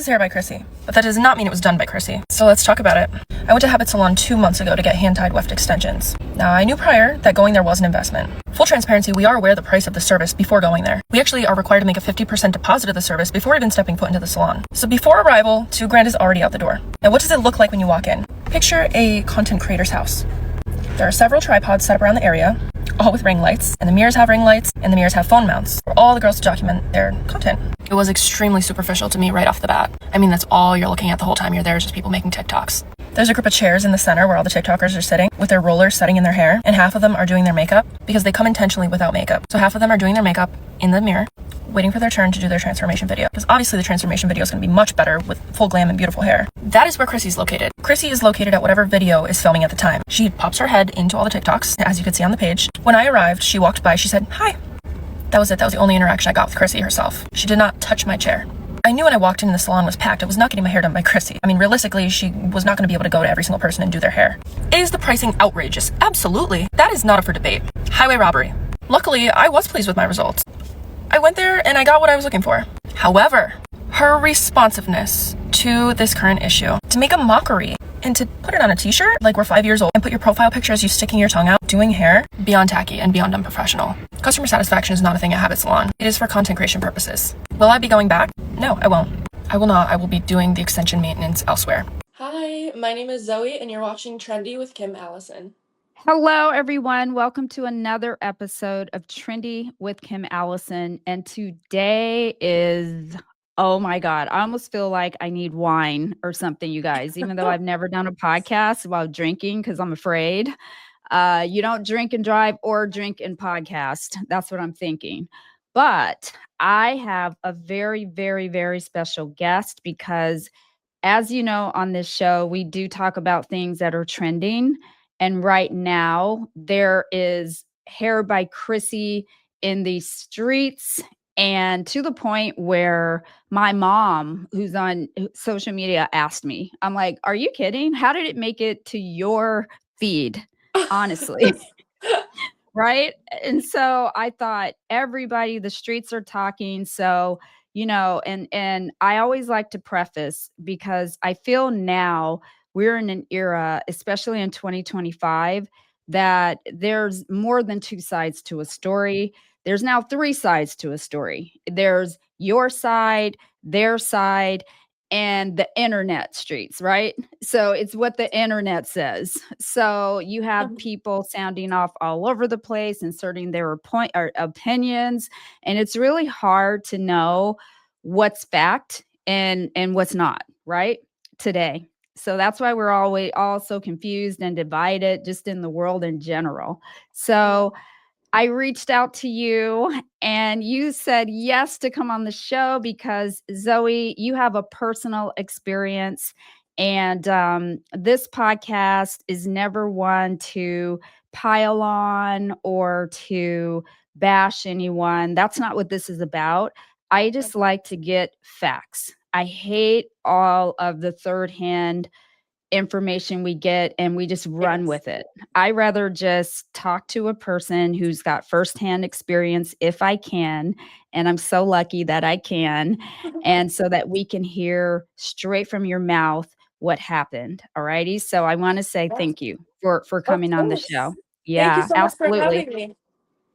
is Hair by Chrissy, but that does not mean it was done by Chrissy. So let's talk about it. I went to Habit Salon 2 months ago to get hand-tied weft extensions. Now, I knew prior that going there was an investment. Full transparency, we are aware of the price of the service before going there. We actually are required to make a 50% deposit of the service before even stepping foot into the salon. So before arrival, $2,000 is already out the door. Now, what does it look like when you walk in? Picture a content creator's house. There are several tripods set up around the area, all with ring lights, and the mirrors have ring lights, and the mirrors have phone mounts for all the girls to document their content. It was extremely superficial to me right off the bat. I mean, that's all you're looking at the whole time you're there is just people making TikToks. There's a group of chairs in the center where all the TikTokers are sitting with their rollers setting in their hair, and half of them are doing their makeup because they come intentionally without makeup. So half of them are doing their makeup in the mirror, waiting for their turn to do their transformation video. Because obviously the transformation video is going to be much better with full glam and beautiful hair. That is where Chrissy's located. Chrissy is located at whatever video is filming at the time. She pops her head into all the TikToks, as you could see on the page. When I arrived, she walked by, she said, "Hi." That was it. That was the only interaction I got with Chrissy herself. She did not touch my chair. I knew when I walked in the salon was packed, I was not getting my hair done by Chrissy. I mean, realistically, she was not going to be able to go to every single person and do their hair. Is the pricing outrageous? Absolutely. That is not up for debate. Highway robbery. Luckily, I was pleased with my results. I went there and I got what I was looking for. However, her responsiveness to this current issue, to make a mockery and to put it on a t-shirt like we're 5 years old and put your profile picture as you sticking your tongue out doing hair, beyond tacky and beyond unprofessional. Customer satisfaction is not a thing at Habit Salon. It is for content creation purposes. Will I be going back? No, I won't. I will not. I will be doing the extension maintenance elsewhere. Hi, my name is Zoey and you're watching Trendy with Kim Allison. Hello, everyone. Welcome to another episode of Trendy with Kim Allison. And today is, oh my God, I almost feel like I need wine or something, you guys, even though I've never done a podcast while drinking because I'm afraid. You don't drink and drive or drink and podcast. That's what I'm thinking. But I have a very, very, very special guest because, as you know, on this show, we do talk about things that are trending. And right now, there is Hair by Chrissy in the streets, and to the point where my mom, who's on social media, asked me, I'm like, "Are you kidding? How did it make it to your feed?" Honestly. Right? And so I thought everybody, the streets are talking. So, and I always like to preface because I feel now we're in an era, especially in 2025, that there's more than two sides to a story. There's now three sides to a story. There's your side, their side, and the internet streets, right? So it's what the internet says. So you have people sounding off all over the place, inserting their opinions, and it's really hard to know what's fact and what's not, right? Today. So that's why we're always all so confused and divided just in the world in general. So I reached out to you and you said yes to come on the show because, Zoey, you have a personal experience. And this podcast is never one to pile on or to bash anyone. That's not what this is about. I just like to get facts. I hate all of the third hand information we get and we just run with it. I rather just talk to a person who's got firsthand experience if I can, and I'm so lucky that I can, and so that we can hear straight from your mouth what happened. All righty. So I want to say thank you for coming on the show. Yeah, Thank you so much absolutely. for having me.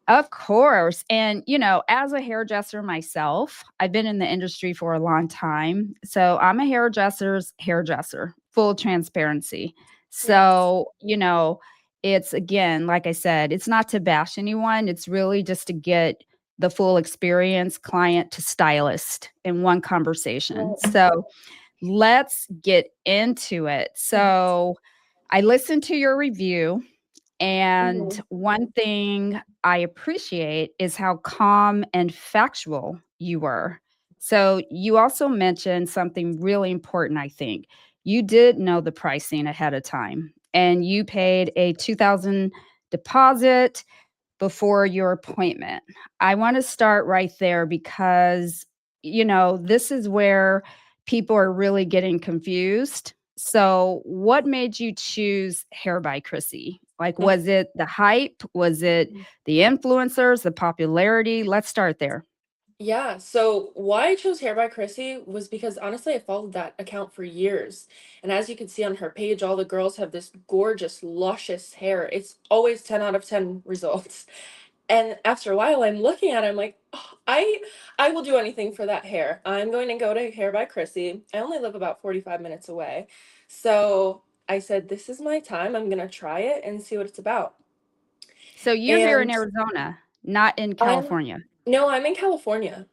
Of course. And, as a hairdresser myself, I've been in the industry for a long time. So I'm a hairdresser's hairdresser, full transparency. So, it's again, like I said, it's not to bash anyone. It's really just to get the full experience, client to stylist in one conversation. So let's get into it. So I listened to your review. And one thing I appreciate is how calm and factual you were. So you also mentioned something really important, I think. You did know the pricing ahead of time and you paid a $2,000 deposit before your appointment. I want to start right there because, this is where people are really getting confused. So what made you choose Hair by Chrissy? Like, was it the hype? Was it the influencers, the popularity? Let's start there. Yeah, so why I chose Hair by Chrissy was because honestly, I followed that account for years. And as you can see on her page, all the girls have this gorgeous, luscious hair. It's always 10 out of 10 results. And after a while, I'm looking at it, I'm like, "Oh, I will do anything for that hair. I'm going to go to Hair by Chrissy. I only live about 45 minutes away. So I said, this is my time. I'm gonna try it and see what it's about. So you're here in And Arizona, not in I'm California. no, I'm in California.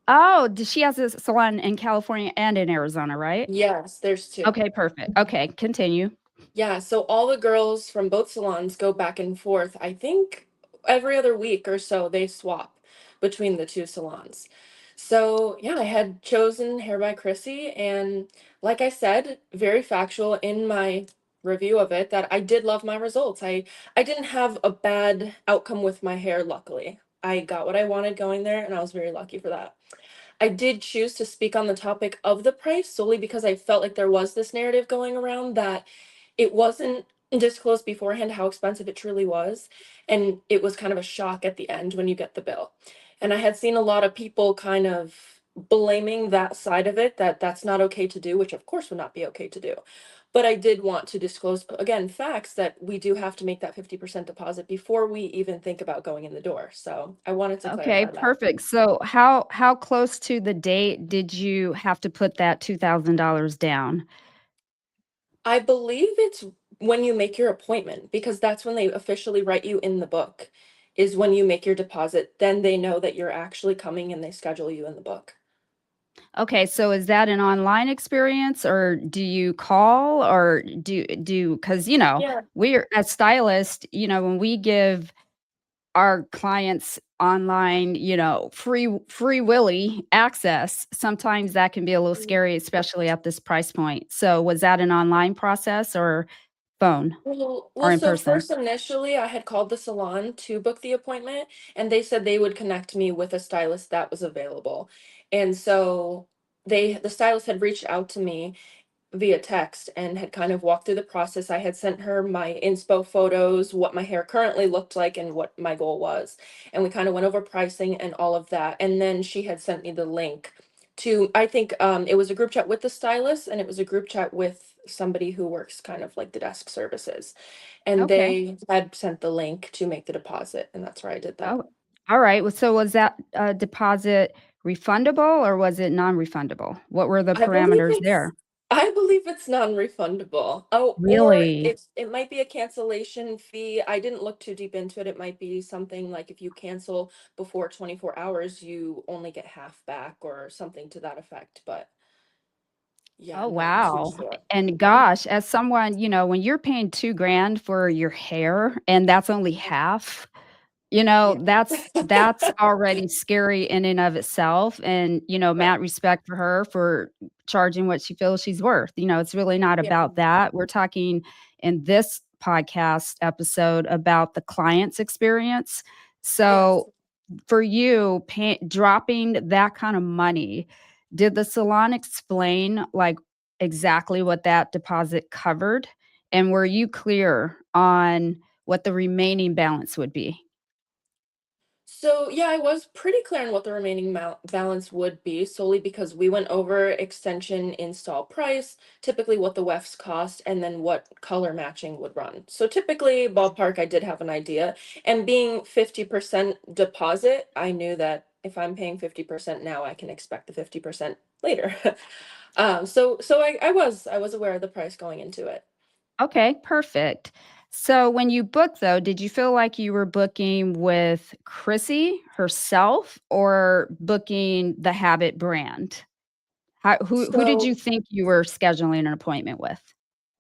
Oh, she has a salon in California and in Arizona, right? Yes, there's two. Okay, perfect. Okay, continue. Yeah, so all the girls from both salons go back and forth. I think every other week or so they swap between the two salons. So, yeah, I had chosen Hair by Chrissy, and like I said, very factual in my review of it that I did love my results. I didn't have a bad outcome with my hair, luckily. I got what I wanted going there, and I was very lucky for that. I did choose to speak on the topic of the price solely because I felt like there was this narrative going around that it wasn't disclosed beforehand how expensive it truly was, and it was kind of a shock at the end when you get the bill. And I had seen a lot of people kind of blaming that side of it, that that's not okay to do, which of course would not be okay to do. But I did want to disclose, again, facts that we do have to make that 50% deposit before we even think about going in the door. So I wanted to Okay, clarify that. perfect. So how close to the date did you have to put that $2,000 down? I believe it's when you make your appointment because that's when they officially write you in the book, is when you make your deposit. Then they know that you're actually coming and they schedule you in the book. Okay, so is that an online experience or do you call or because Yeah. we're as stylists, when we give our clients online, free willy access, sometimes that can be a little Mm. scary, especially at this price point. So was that an online process or phone or in So person? first initially I had called the salon to book the appointment and they said they would connect me with a stylist that was available. And so the stylist had reached out to me via text and had kind of walked through the process. I had sent her my inspo photos, what my hair currently looked like, and what my goal was. And we kind of went over pricing and all of that. And then she had sent me the link to, I think it was a group chat with the stylist and it was a group chat with somebody who works kind of like the desk services. And Okay. they had sent the link to make the deposit. And that's where I did that. Oh, all right. Well, so was that deposit refundable or was it non-refundable? What were the I believe parameters it's there? I believe it's non-refundable. Oh, or Really? it might be a cancellation fee. I didn't look too deep into it. It might be something like if you cancel before 24 hours, you only get half back or something to that effect. But yeah, Oh, I'm not too wow. sure. And gosh, as someone, when you're paying 2 grand for your hair and that's only half, Yeah. that's already scary in and of itself. And, Right. mad respect for her for charging what she feels she's worth. It's really not Yeah. about that. We're talking in this podcast episode about the client's experience. Yes. So for you, dropping that kind of money, did the salon explain, like, exactly what that deposit covered? And were you clear on what the remaining balance would be? So yeah, I was pretty clear on what the remaining balance would be, solely because we went over extension install price, typically what the wefts cost, and then what color matching would run. So typically, ballpark, I did have an idea. And being 50% deposit, I knew that if I'm paying 50% now, I can expect the 50% later. So I was aware of the price going into it. Okay, perfect. So when you booked though, did you feel like you were booking with Chrissy herself or booking the Habit brand? Who did you So think you were scheduling an appointment with?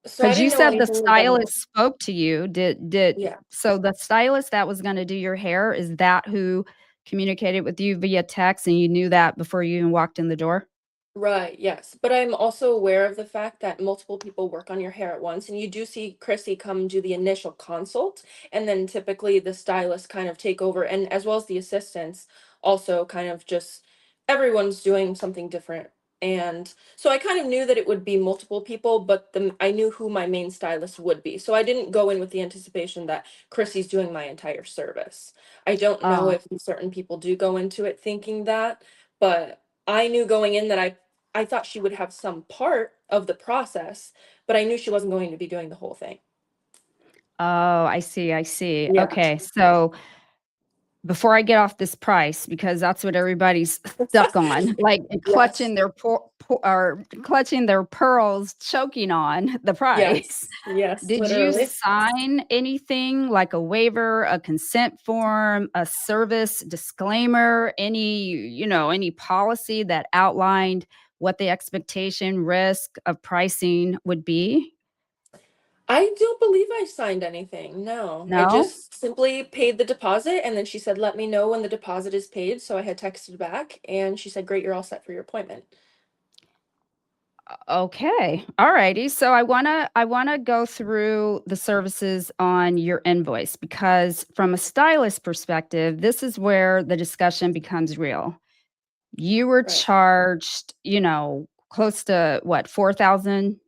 so I Because you didn't know said the anything about, stylist spoke to you. Did yeah. so the stylist that was gonna do your hair, is that who communicated with you via text and you knew that before you even walked in the door? Right, yes. But I'm also aware of the fact that multiple people work on your hair at once, and you do see Chrissy come do the initial consult, and then typically the stylist kind of take over, and as well as the assistants, also kind of just everyone's doing something different And so I kind of knew that it would be multiple people, but I knew who my main stylist would be. So I didn't go in with the anticipation that Chrissy's doing my entire service. I don't know Oh, if certain people do go into it thinking that, but I knew going in that I thought she would have some part of the process, but I knew she wasn't going to be doing the whole thing. oh, I see. I see. Yeah. Okay. So before I get off this price, because that's what everybody's stuck on, like Yes. clutching their pearls, choking on the price. Yes. Yes, Did you literally. sign anything like a waiver, a consent form, a service disclaimer, any policy that outlined what the expectation risk of pricing would be? I don't believe I signed anything. No, I No? just simply paid the deposit and then she said, let me know when the deposit is paid. So I had texted back and she said, great, you're all set for your appointment. Okay. Alrighty. So I wanna go through the services on your invoice because from a stylist perspective, this is where the discussion becomes real. You were Right. charged, close to what, 4,000?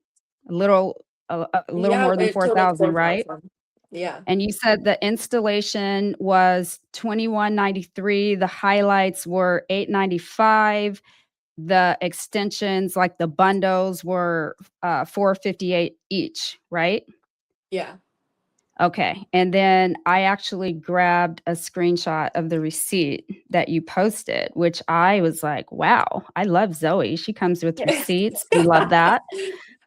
A little Yeah, more than it totaled 4,000, right? 4,000. Yeah. And you said the installation was 2193, the highlights were 895, the extensions, like the bundles were, 458 each, right? Yeah. Okay, and then I actually grabbed a screenshot of the receipt that you posted, which I was like, "Wow, I love Zoey. She comes with Yeah. receipts. We love that."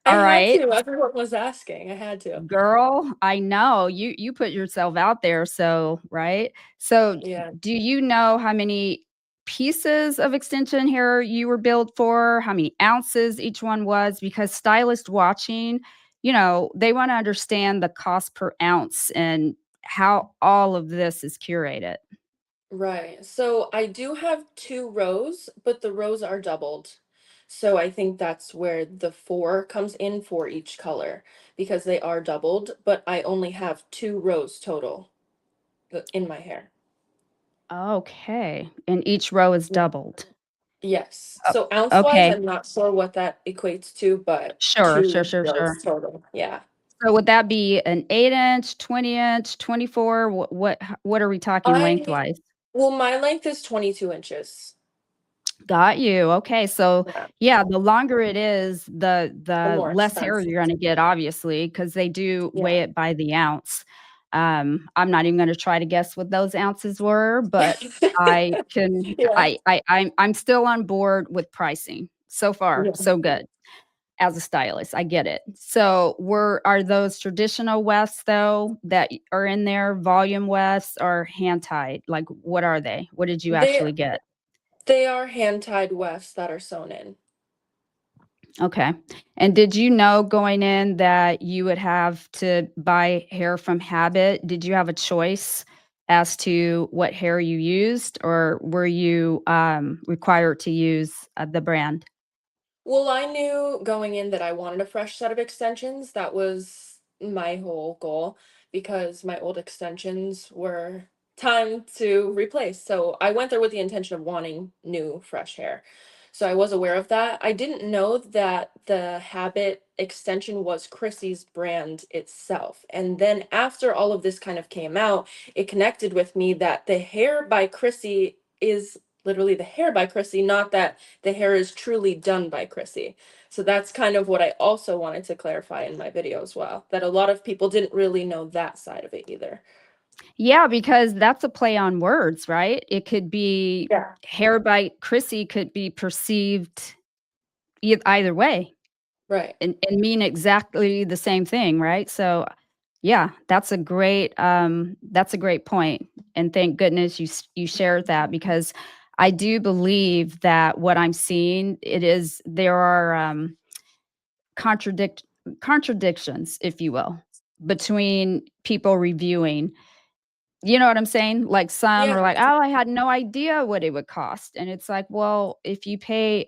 I All had right. to. Everyone was asking. I had to. Girl, I know. You put yourself out there, so right? So, Yeah. do you know how many pieces of extension hair you were billed for? How many ounces each one was? Because stylists watching, they wanna understand the cost per ounce and how all of this is curated. Right. So I do have two rows, but the rows are doubled. So I think that's where the four comes in for each color because they are doubled, but I only have two rows total in my hair. Okay, and each row is Yeah. doubled. Yes. Oh, So ounce wise, okay. I'm not sure what that equates to, but Sure, sure, two sure, rows sure. total. Yeah. So would that be an 8-inch, 20-inch, 24? What are we talking I, lengthwise? well, my length is 22 inches. Got you. Okay, so Yeah. yeah, the longer it is, The the more less hair expensive. you're gonna get, obviously, because they do weigh Yeah. it by the ounce. I'm not even gonna try to guess what those ounces were, but I can Yeah. I'm still on board with pricing. So far, Yeah. so good. As a stylist, I get it. So, are those traditional wefts though that are in there, volume wefts or hand tied? Like, what are they? What did you They actually get? they are hand tied wefts that are sewn in. Okay. And did you know going in that you would have to buy hair from Habit? Did you have a choice as to what hair you used, or were you required to use the brand? Well, I knew going in that I wanted a fresh set of extensions. That was my whole goal because my old extensions were time to replace. So I went there with the intention of wanting new, fresh hair. So I was aware of that. I didn't know that the Habit extension was Chrissy's brand itself. And then after all of this kind of came out, it connected with me that the hair by Chrissy is literally the hair by Chrissy, not that the hair is truly done by Chrissy. So that's kind of what I also wanted to clarify in my video as well, that a lot of people didn't really know that side of it either. Yeah, because that's a play on words, right? It could be Yeah. hair by Chrissy could be perceived either way Right. and mean exactly the same thing, right? So, yeah, that's a great point, and thank goodness you shared that because I do believe that what I'm seeing there are contradict contradictions, if you will, between people reviewing. You know what I'm saying? Like, some are Yeah. like, "Oh, I had no idea what it would cost." And it's like, "Well, if you pay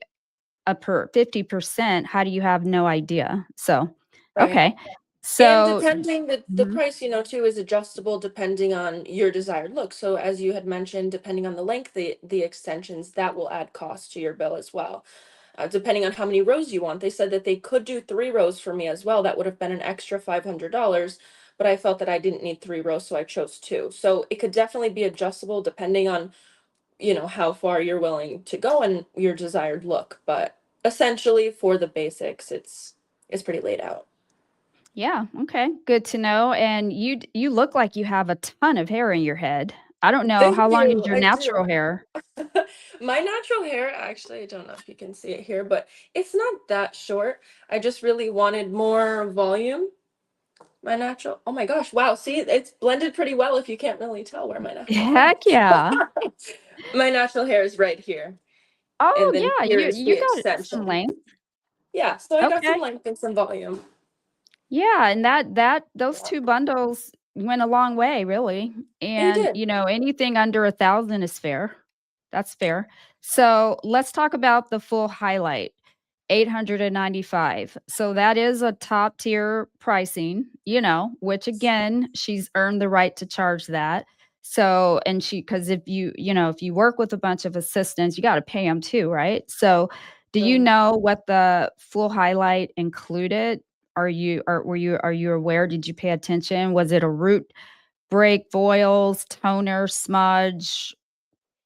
a per 50%, how do you have no idea?" So, Right. okay. And So depending the mhm. price, too, is adjustable depending on your desired look. So as you had mentioned, depending on the length, the extensions, that will add cost to your bill as well. depending on how many rows you want. They said that they could do 3 rows for me as well. That would have been an extra $500, but I felt that I didn't need 3 rows, so I chose two. So it could definitely be adjustable depending on, how far you're willing to go and your desired look. But essentially, for the basics, it's pretty laid out. Yeah, okay, good to know, and you look like you have a ton of hair in your head. I don't know, Thank how long is you. your I do. natural hair? My natural hair, actually, I don't know if you can see it here, but it's not that short. I just really wanted more volume. My natural, oh my gosh, wow. See, it's blended pretty well if you can't really tell where my natural hair Heck is. yeah. My natural hair is right here. And Oh, then yeah, here you is the you got some extension. length. Yeah, so I got some Okay. length and some volume. Yeah, and that those Yeah, 2 bundles went a long way, really, they and, did. anything under 1,000 is fair. That's fair. So, let's talk about the full highlight, 895. So, that is a top tier pricing, which again, she's earned the right to charge that. So, and because if you work with a bunch of assistants, you gotta pay them too, right? So, do you Right. know what the full highlight included? Are you aware? Did you pay attention? Was it a root break, foils, toner, smudge?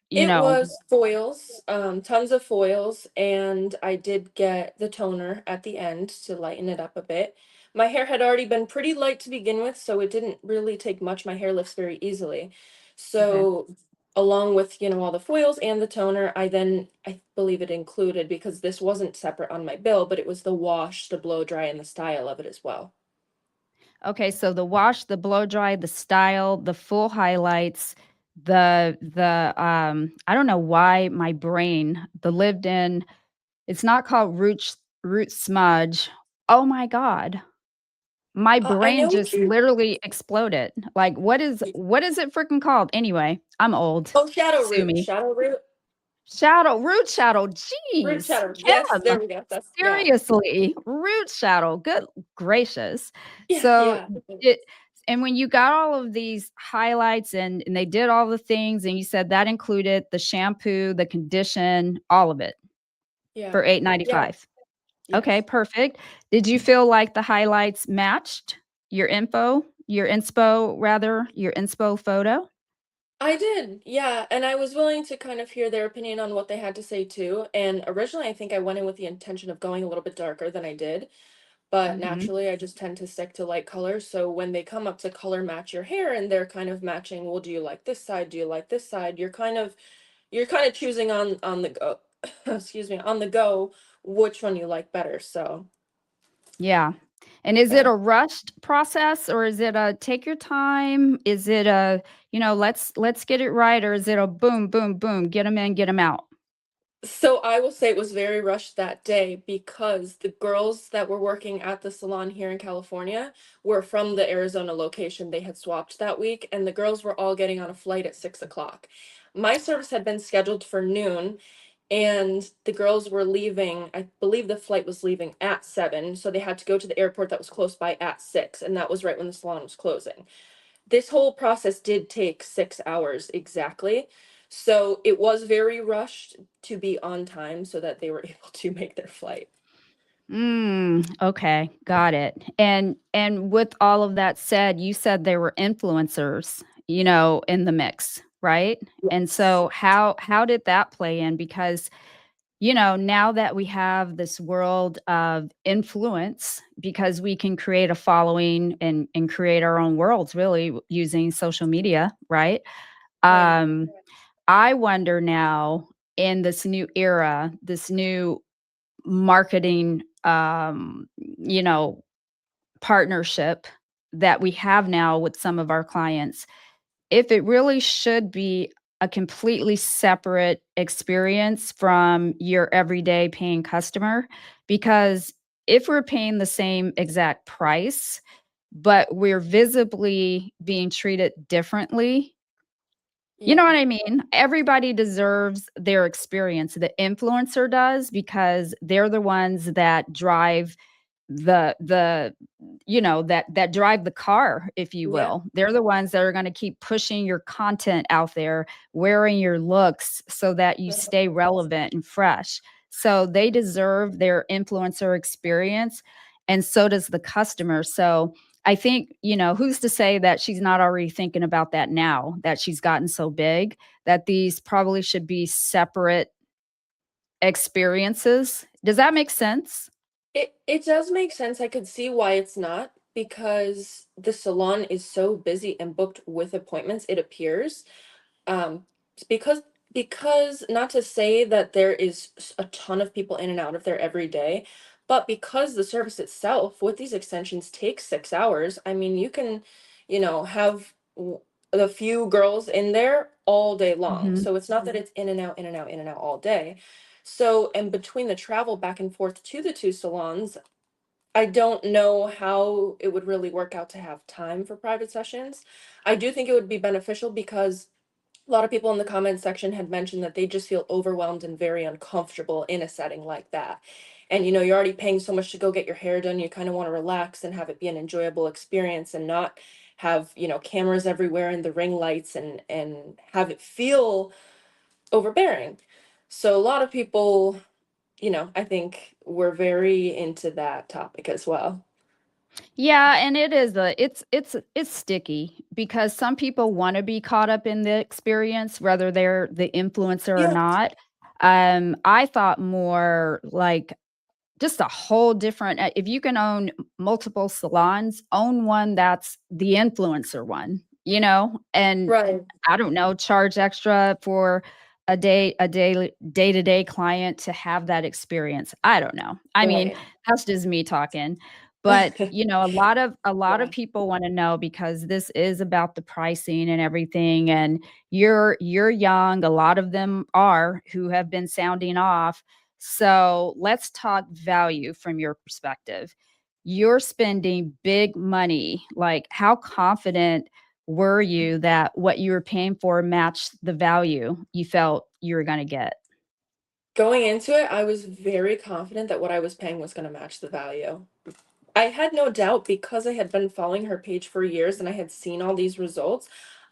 You It know. was foils, tons of foils, and I did get the toner at the end to lighten it up a bit. My hair had already been pretty light to begin with, so it didn't really take much. My hair lifts very easily. Okay. So, along with, all the foils and the toner, I believe it included, because this wasn't separate on my bill, but it was the wash, the blow dry, and the style of it as well. Okay, so the wash, the blow dry, the style, the full highlights, the I don't know why my brain, the lived in, it's not called root smudge. Oh my god. My I brain know what just you're. literally exploded. Like, what is it freaking called? Anyway, I'm old. Oh, shadow Sue root, me. shadow root, Root shadow, root jeez, shadow. Yes, Kim, there we go. That's, yeah, seriously, root shadow, good gracious. yeah, So, yeah. it and when you got all of these highlights and they did all the things and you said that included the shampoo, the condition, all of it Yeah. for Yeah. 895. Okay, Yes. perfect. Did you feel like the highlights matched your inspo rather, your inspo photo? I did. Yeah. And I was willing to kind of hear their opinion on what they had to say too. And originally, I think I went in with the intention of going a little bit darker than I did. But Mhm. naturally, I just tend to stick to light colors. So when they come up to color match your hair and they're kind of matching, well, do you like this side? Do you like this side? You're kind of choosing on the go. Excuse me, on the go, which one you like better. So Yeah. And is it yeah. a rushed process or is it a take your time? Is it a, let's get it right, or is it a boom, boom, boom, get them in, get them out? So I will say it was very rushed that day because the girls that were working at the salon here in California were from the Arizona location. They had swapped that week, and the girls were all getting on a flight at 6 o'clock. My service had been scheduled for noon, and the girls were leaving. I believe the flight was leaving at 7, so they had to go to the airport that was close by at 6, and that was right when the salon was closing. This whole process did take 6 hours exactly. So it was very rushed to be on time so that they were able to make their flight. Okay, got it. And with all of that said, you said there were influencers, in the mix, right? And Yes. so how did that play in? Because now that we have this world of influence, because we can create a following and create our own worlds really using social media, right? Right. Um, I wonder now in this new era, this new marketing, partnership that we have now with some of our clients, if it really should be a completely separate experience from your everyday paying customer. Because if we're paying the same exact price, but we're visibly being treated differently, you know Yeah. what I mean? Everybody deserves their experience. The influencer does because they're the ones that drive that drive the car, if you Yeah. will. They're the ones that are going to keep pushing your content out there, wearing your looks so that you stay relevant and fresh. So they deserve their influencer experience, and so does the customer. So I think, who's to say that she's not already thinking about that now that she's gotten so big, that these probably should be separate experiences. Does that make sense? It does make sense. I could see why it's not, because the salon is so busy and booked with appointments, it appears. Um, because not to say that there is a ton of people in and out of there every day, but because the service itself with these extensions takes 6 hours. I mean, you can, have the few girls in there all day long. Mhm. So it's not that it's in and out, in and out, in and out all day. So, and between the travel back and forth to the two salons, I don't know how it would really work out to have time for private sessions. I do think it would be beneficial because a lot of people in the comment section had mentioned that they just feel overwhelmed and very uncomfortable in a setting like that. And you're already paying so much to go get your hair done, you kind of want to relax and have it be an enjoyable experience and not have, cameras everywhere and the ring lights and have it feel overbearing. So a lot of people, I think were very into that topic as well. Yeah, and it is it's sticky because some people want to be caught up in the experience, whether they're the influencer or Yeah. not. I thought more like just a whole different if you can own multiple salons, own one that's the influencer one, and Right. I don't know, charge extra for a daily day-to-day client to have that experience. I don't know. I mean, Right. that's just me talking. But, a lot of Yeah. people wanna know because this is about the pricing and everything, and you're young, a lot of them are who have been sounding off. So, let's talk value from your perspective. You're spending big money. Like, how confident were you that what you were paying for matched the value you felt you were gonna get? Going into it, I was very confident that what I was paying was going to match the value. I had no doubt because I had been following her page for years and I had seen all these results.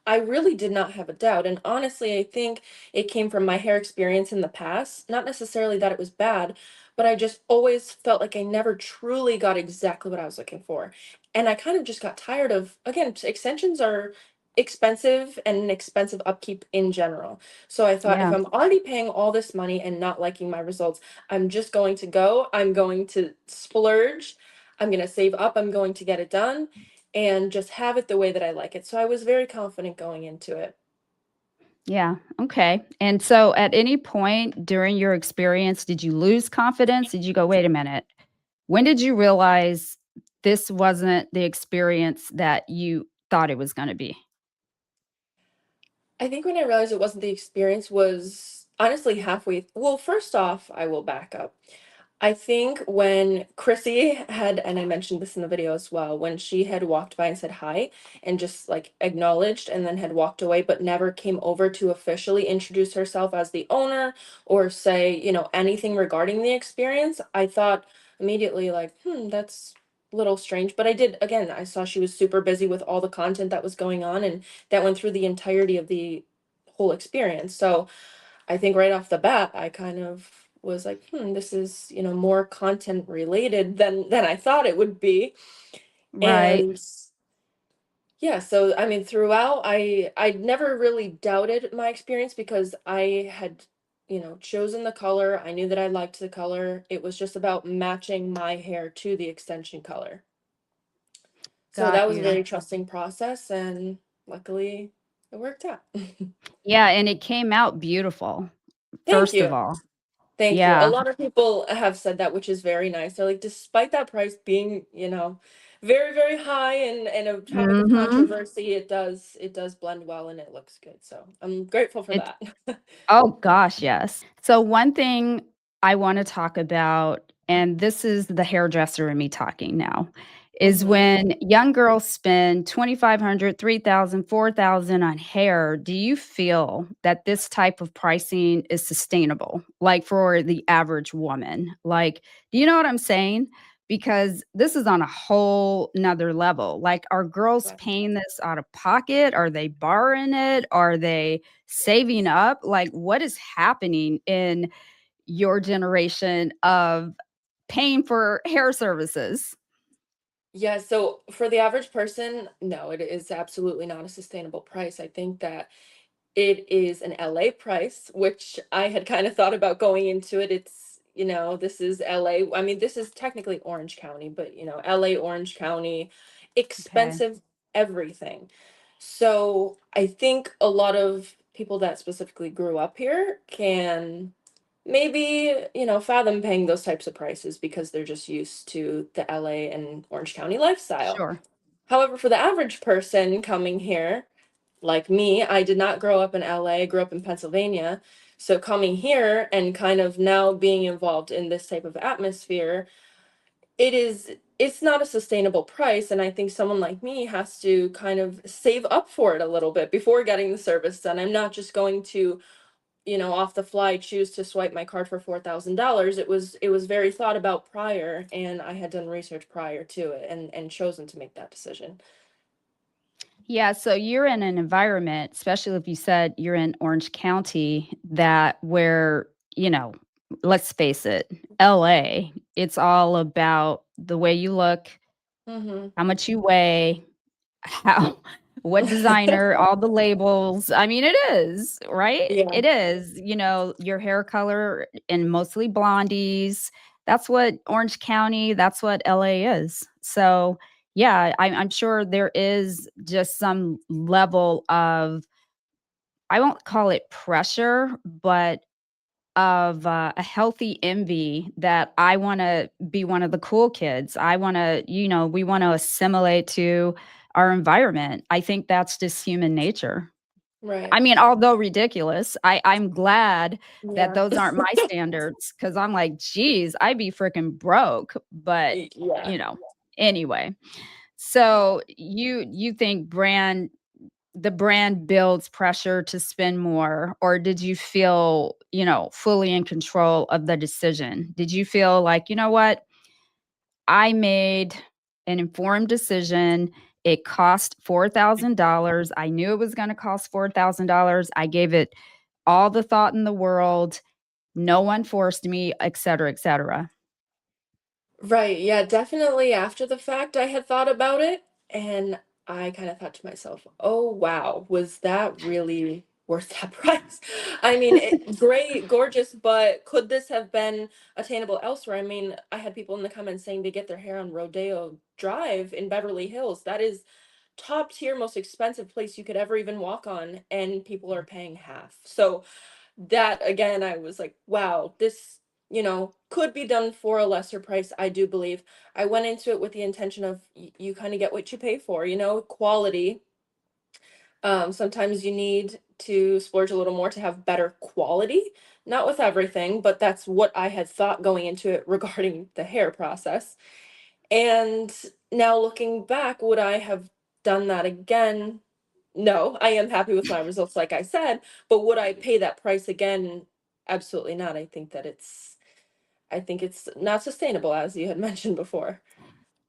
I really did not have a doubt. And honestly, I think it came from my hair experience in the past. Not necessarily that it was bad, but I just always felt like I never truly got exactly what I was looking for. And I kind of just got tired of, again, extensions are expensive and an expensive upkeep in general. So I thought if Yeah. I'm already paying all this money and not liking my results, I'm going to splurge, I'm going to save up, I'm going to get it done and just have it the way that I like it. So I was very confident going into it. Yeah, okay. And so at any point during your experience, did you lose confidence? Did you go, "Wait a minute. When did you realize this wasn't the experience that you thought it was gonna be?" I think when I realized it wasn't the experience was honestly halfway. Well, first off, I will back up. I think when Chrissy had, and I mentioned this in the video as well, when she had walked by and said hi and just like acknowledged and then had walked away, but never came over to officially introduce herself as the owner or say, anything regarding the experience, I thought immediately, like, that's a little strange. But I did, again, I saw she was super busy with all the content that was going on and that went through the entirety of the whole experience. So, I think right off the bat, I kind of was like, this is, more content related than I thought it would be. Right. And yeah, so I mean, throughout, I never really doubted my experience because I had, chosen the color. I knew that I liked the color. It was just about matching my hair to the extension color. So that Got was a you. very trusting process, and luckily, it worked out. Yeah, and it came out beautiful, Thank first of you. all. Thank you. A Yeah. lot of people have said that, which is very nice. They're like, despite that price being, very, very high and a topic of Mhm. controversy, it does blend well and it looks good. So I'm grateful for It that. Oh gosh, yes. So one thing I wanna talk about, and this is the hairdresser in me talking now, is Hmm. when young girls spend 2,500, 3,000, 4,000 on hair, do you feel that this type of pricing is sustainable, like, for the average woman? Like, do you know what I'm saying? Because this is on a whole 'nother level. Like, are girls paying this out of pocket? Are they borrowing it? Are they saving up? Like, what is happening in your generation of paying for hair services? Yeah, so for the average person, no, it is absolutely not a sustainable price. I think that it is an LA price, which I had kind of thought about going into it. It's, this is LA. I mean, this is technically Orange County, but, LA, Orange County, Okay. expensive everything. So I think a lot of people that specifically grew up here can maybe, fathom paying those types of prices because they're just used to the LA and Orange County lifestyle. Sure. However, for the average person coming here, like me, I did not grow up in LA, grew up in Pennsylvania. So coming here and kind of now being involved in this type of atmosphere, it's not a sustainable price. And I think someone like me has to kind of save up for it a little bit before getting the service done. I'm not just going to, off the fly choose to swipe my card for $4,000. It was very thought about prior, and I had done research prior to it and chosen to make that decision. Yeah, so you're in an environment, especially if you said you're in Orange County, that where, you know, let's face it, LA, it's all about the way you look, Mm-hmm. how much you weigh, how what designer, all the labels. I mean, it is, right? Yeah. It is, your hair color and mostly blondies. That's what Orange County, that's what LA is. So, yeah, I'm sure there is just some level of, I won't call it pressure, but of a healthy envy that I want to be one of the cool kids. I want to, we want to assimilate to our environment. I think that's just human nature. Right. I mean, although ridiculous, I'm glad that Yeah. those aren't my standards because I'm like, geez, I'd be freaking broke. But, Yeah. you know, anyway. So you think the brand builds pressure to spend more, or did you feel, fully in control of the decision? Did you feel like, you know what, I made an informed decision, it cost $4,000, I knew it was going to cost $4,000, I gave it all the thought in the world, no one forced me, et cetera, et cetera? Right. Yeah, definitely after the fact I had thought about it, and I kind of thought to myself, "Oh wow, was that really worth that price?" I mean, great, gorgeous, but could this have been attainable elsewhere? I mean, I had people in the comments saying they get their hair on Rodeo Drive in Beverly Hills. That is top tier, most expensive place you could ever even walk on, and people are paying half. So that again, I was like, wow, this, could be done for a lesser price. I do believe I went into it with the intention of you kind of get what you pay for, quality. Sometimes you need to splurge a little more to have better quality. Not with everything, but that's what I had thought going into it regarding the hair process. And now looking back, would I have done that again? No, I am happy with my results, like I said, but would I pay that price again? Absolutely not. I think it's not sustainable, as you had mentioned before.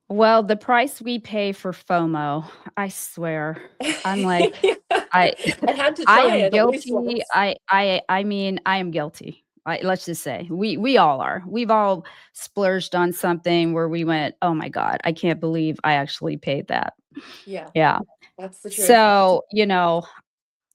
Well, the price we pay for FOMO, I swear. I'm like, Yeah. I I had to I try am it at least guilty. once. I mean, I am guilty. Let's just say we all are. We've all splurged on something where we went, "Oh my god, I can't believe I actually paid that." Yeah, Yeah. that's the truth. So,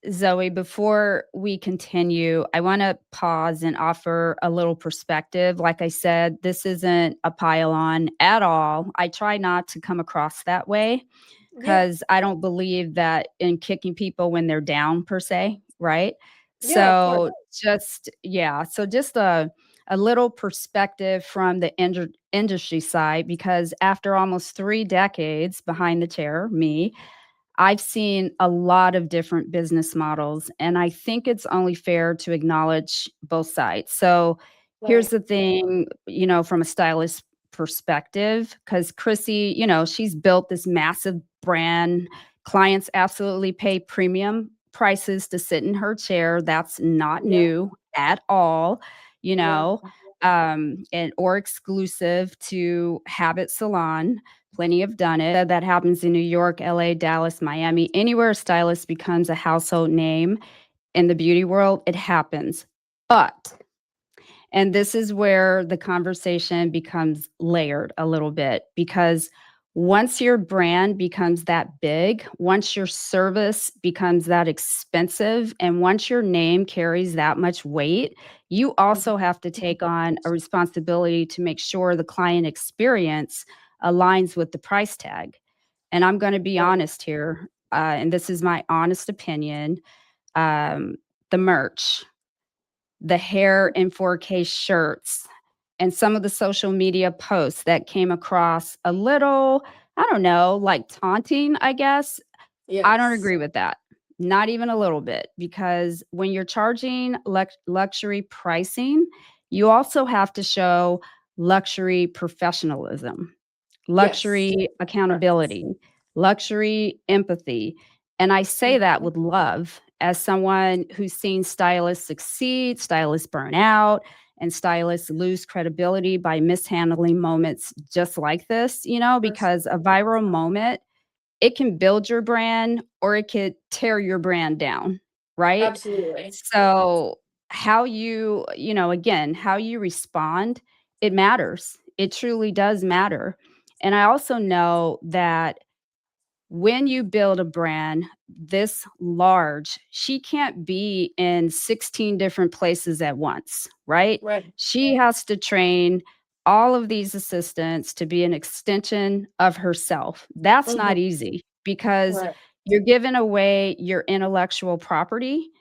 Zoe, before we continue, I want to pause and offer a little perspective. Like I said, this isn't a pile on at all. I try not to come across that way Yeah, because I don't believe that in kicking people when they're down per se, right? yeah, of course. So just a little perspective from the industry side, because after almost 3 decades behind the chair, me, I've seen a lot of different business models, and I think it's only fair to acknowledge both sides. So here's Right. the thing, from a stylist perspective, because Chrissy, she's built this massive brand. Clients absolutely pay premium prices to sit in her chair. That's not Yeah, new at all, you yeah, know, and or exclusive to Habit Salon. Plenty have done it. That happens in New York, LA, Dallas, Miami, anywhere a stylist becomes a household name in the beauty world, it happens. But And this is where the conversation becomes layered a little bit because once your brand becomes that big, once your service becomes that expensive, and once your name carries that much weight, you also Mhm. have to take on a responsibility to make sure the client experience aligns with the price tag. And I'm going to be Right. honest here, and this is my honest opinion. um, the merch, the hair in 4K shirts, and some of the social media posts that came across a little, I don't know, like taunting, I guess. I don't Yes. agree with that. Not even a little bit, because when you're charging luxury pricing, you also have to show luxury professionalism, Yes. luxury Correct. accountability, luxury empathy. And I say that Mhm. with love as someone who's seen stylists succeed, stylists burn out, and stylists lose credibility by mishandling moments just like this, because a Absolutely. viral moment, it can build your brand or it could tear your brand down, right? Absolutely. So how again, how you respond, it matters. It truly does matter. And I also know that when you build a brand this large, she can't be in 16 different places at once, right? Right. She has to train all of these assistants to be an extension of herself. That's not Hmm. easy because Right. you're giving away your intellectual property.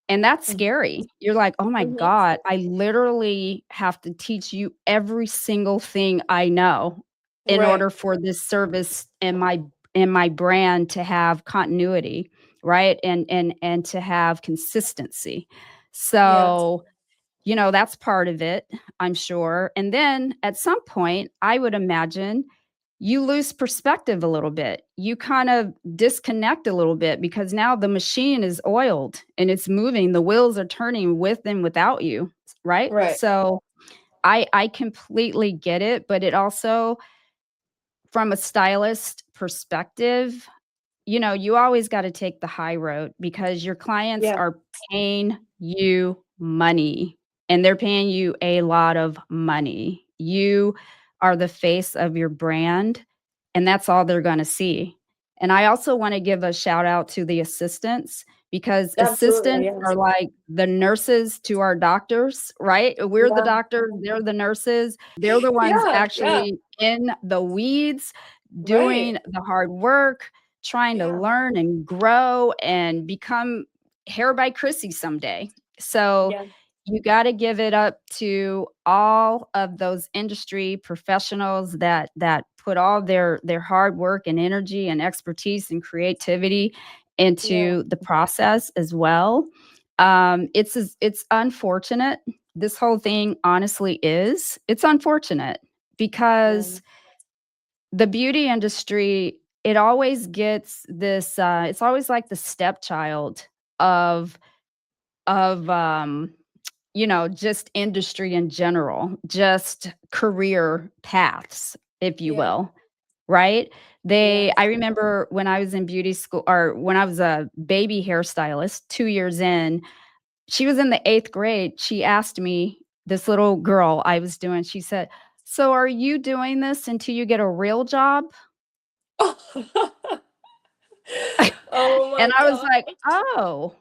And that's scary. You're like, oh my Hmm. God, I literally have to teach you every single thing I know in Right. order for this service and my brand to have continuity, right? And to have consistency. Yes. So, that's part of it, I'm sure. And then at some point, I would imagine you lose perspective a little bit. You kind of disconnect a little bit because now the machine is oiled and it's moving. The wheels are turning with and without you, right? Right. So I completely get it, but it also, from a stylist perspective, you always got to take the high road because your clients Yeah. are paying you money, and they're paying you a lot of money. You are the face of your brand, and that's all they're going to see. And I also want to give a shout out to the assistants because Absolutely. assistants Yes. are like the nurses to our doctors, right? We're the Yeah. doctors, they're the nurses. They're the ones Yeah. Yeah. actually in the weeds doing Right. the hard work, trying to Yeah. learn and grow and become Hair by Chrissy someday. So Yeah. you got to give it up to all of those industry professionals that put all their hard work and energy and expertise and creativity Yeah. into the process as well. It's unfortunate. This whole thing honestly is. It's unfortunate Yeah. because the beauty industry, it always gets this, it's always like the stepchild of of just industry in general, just career paths, if you Yeah. will, right? I Yes. remember when I was in beauty school, or when I was a baby hairstylist 2 years in, she was in the 8th grade. She asked me, this little girl I was doing, she said, "So are you doing this until you get a real job?" Oh And my I was God. like, "Oh,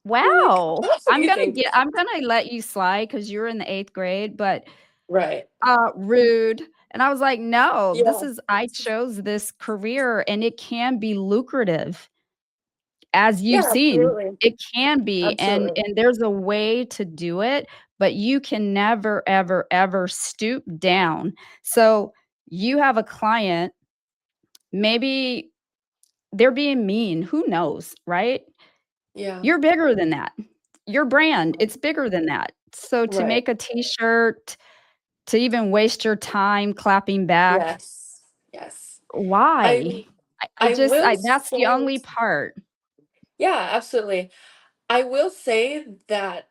Like, wow. that's what you think. I'm gonna let you slide because 'cause you're in the 8th grade, but, Right. rude." And I was like, "No, Yeah. I chose this career and it can be lucrative, as you've Yeah. seen. Absolutely. It can be, and Absolutely. there's a way to do it, but you can never, ever, ever stoop down." So, you have a client, maybe they're being mean, who knows, right? Yeah. You're bigger than that. Your brand, it's bigger than that. So to Right. make a t-shirt, to even waste your time clapping back, Yes. Yes. I why? I I just will that's the say, only part. yeah, absolutely. I will say that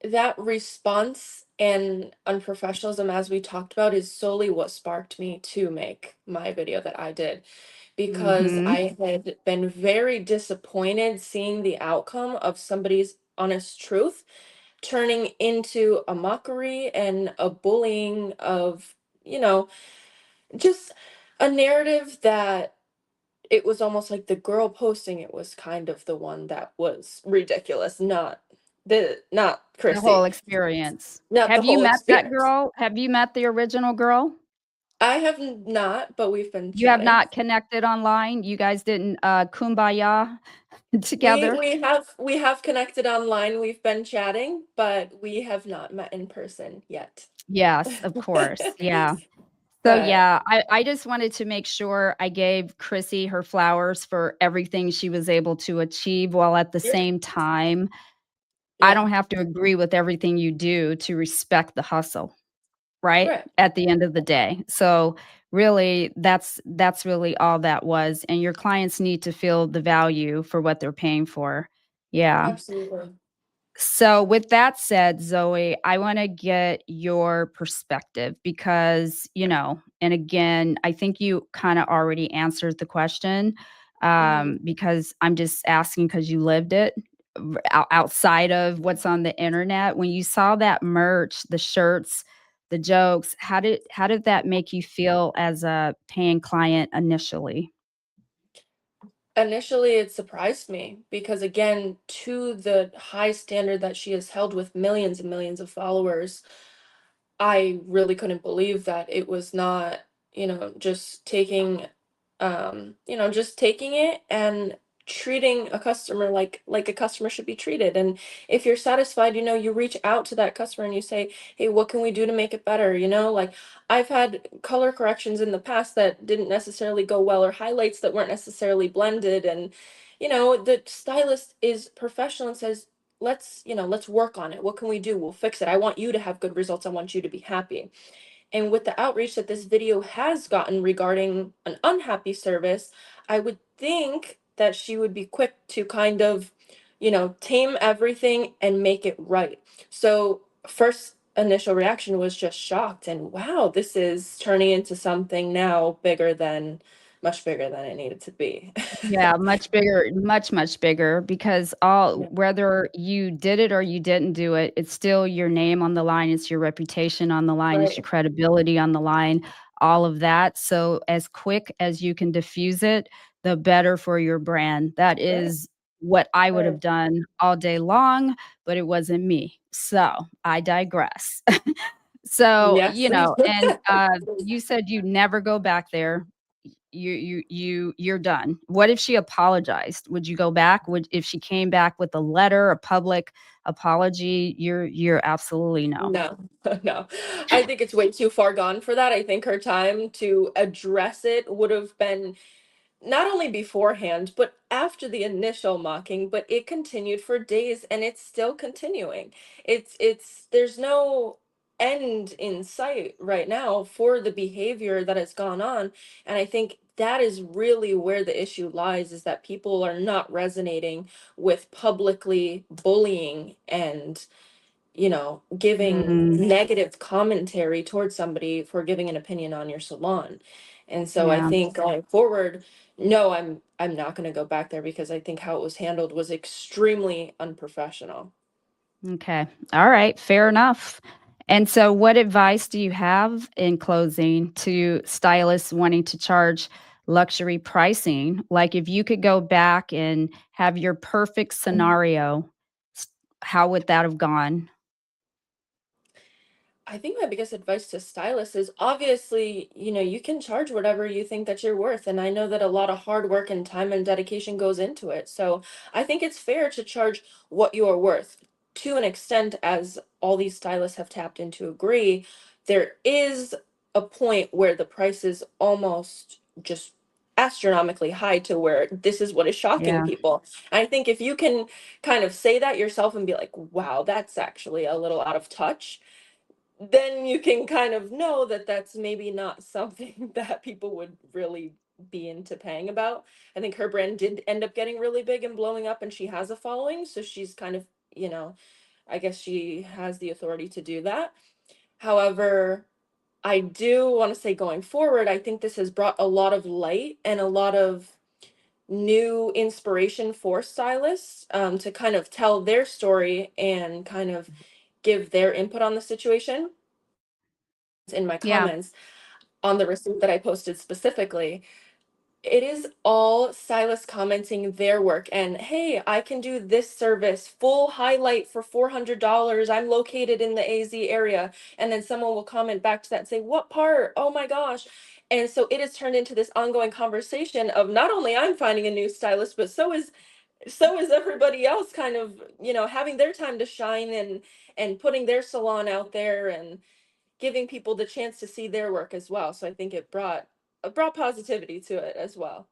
that response and unprofessionalism, as we talked about, is solely what sparked me to make my video that I did, because Mhm. I had been very disappointed seeing the outcome of somebody's honest truth. turning into a mockery and a bullying of, you know, just a narrative that it was almost like the girl posting it was kind of the one that was ridiculous, not The whole Chrissy, experience. not the Have you whole met that experience. girl? Have you met the original girl? I have not, but we've been You have chatting. not connected online? You guys didn't, kumbaya We together? we have connected online. We've been chatting, but we have not met in person yet. Yes, of course, yeah. So, But yeah, I just wanted to make sure I gave Chrissy her flowers for everything she was able to achieve, while at the yeah, same time, I yeah, don't have to agree with everything you do to respect the hustle, right? right, At the end of the day. So, really, that's really all that was, and your clients need to feel the value for what they're paying for. Yeah. absolutely. So, with that said, Zoe, I want to get your perspective because, and again, I think you kind of already answered the question, Hmm. because I'm just asking because you lived it outside of what's on the internet. When you saw that merch, the shirts, the jokes, how did that make you feel as a paying client initially? Initially, it surprised me because, again, to the high standard that she has held with millions and millions of followers, I really couldn't believe that it was not, just taking it and treating a customer like a customer should be treated. And if you're satisfied, you reach out to that customer and you say, "Hey, what can we do to make it better?" Like I've had color corrections in the past that didn't necessarily go well, or highlights that weren't necessarily blended, and the stylist is professional and says, let's work on it. What can we do? We'll fix it. I want you to have good results. I want you to be happy. And with the outreach that this video has gotten regarding an unhappy service, I would think that she would be quick to kind of, tame everything and make it right. So, first initial reaction was just shocked and, wow, this is turning into something now much bigger than it needed to be. Yeah, much bigger, much, much bigger because all Yeah, whether you did it or you didn't do it, it's still your name on the line, it's your reputation on the line, it's your right, credibility on the line, all of that. So as quick as you can diffuse it, the better for your brand. That right, is what I would right. have done all day long, but it wasn't me. So I digress. So, Yes. and you said you never go back there. You're done. What if she apologized? Would you go back? Would if she came back with a letter, a public apology? You're absolutely no. No, no. I think it's way too far gone for that. I think her time to address it would have been not only beforehand, but after the initial mocking, but it continued for days and it's still continuing. There's no end in sight right now for the behavior that has gone on. And I think that is really where the issue lies, is that people are not resonating with publicly bullying and giving Mm, negative commentary towards somebody for giving an opinion on your salon. And so I yeah. think going forward, no, I'm not going to go back there because I think how it was handled was extremely unprofessional. Okay. All right. Fair enough. And so, what advice do you have in closing to stylists wanting to charge luxury pricing? Like, if you could go back and have your perfect scenario, s- how would that have gone? I think my biggest advice to stylists is, obviously, you can charge whatever you think that you're worth. And I know that a lot of hard work and time and dedication goes into it. So I think it's fair to charge what you are worth. To an extent, as all these stylists have tapped into agree, there is a point where the price is almost just astronomically high, to where this is what is shocking Yeah. people. And I think if you can kind of say that yourself and be like, wow, that's actually a little out of touch, then you can kind of know that that's maybe not something that people would really be into paying about. I think her brand did end up getting really big and blowing up, and she has a following, so she's kind of, I guess she has the authority to do that. However, I do want to say, going forward, I think this has brought a lot of light and a lot of new inspiration for stylists, to kind of tell their story and kind of give their input on the situation in my Yeah. comments on the receipt that I posted specifically. It is all stylists commenting their work and, hey, I can do this service, full highlight for $400. I'm located in the AZ area. And then someone will comment back to that and say, what part? Oh my gosh. And so it has turned into this ongoing conversation of not only I'm finding a new stylist, but so is everybody else kind of, having their time to shine and putting their salon out there and giving people the chance to see their work as well. So I think it brought positivity to it as well.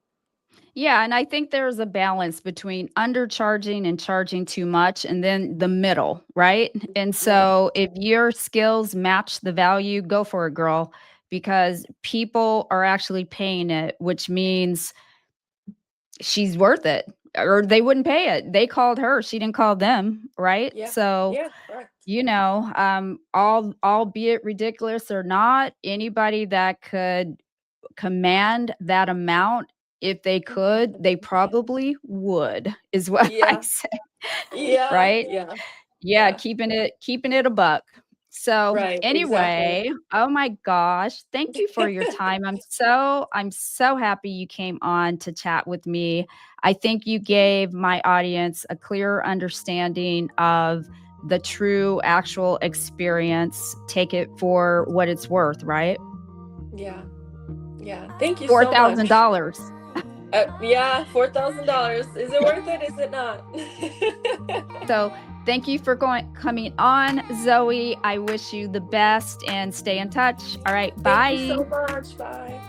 Yeah, and I think there's a balance between undercharging and charging too much, and then the middle, right? And Right. so if your skills match the value, go for it, girl, because people are actually paying it, which means she's worth it, or they wouldn't pay it. They called her, she didn't call them, right? Yeah. So, Yeah. Correct. albeit ridiculous or not, anybody that could command that amount, if they could, they probably would, is what I Yeah. say, Yeah. right? Yeah. Yeah, Yeah. keeping it a buck. So, Right. Exactly. anyway, oh my gosh, thank you for your time. I'm so happy you came on to chat with me. I think you gave my audience a clearer understanding of the true actual experience. Take it for what it's worth, right? Yeah. Yeah. Thank you Four so thousand much. dollars Yeah. $4,000. Is it worth it? Is it not? So thank you for coming on, Zoe. I wish you the best and stay in touch. All right, Thank you bye. so much. Bye.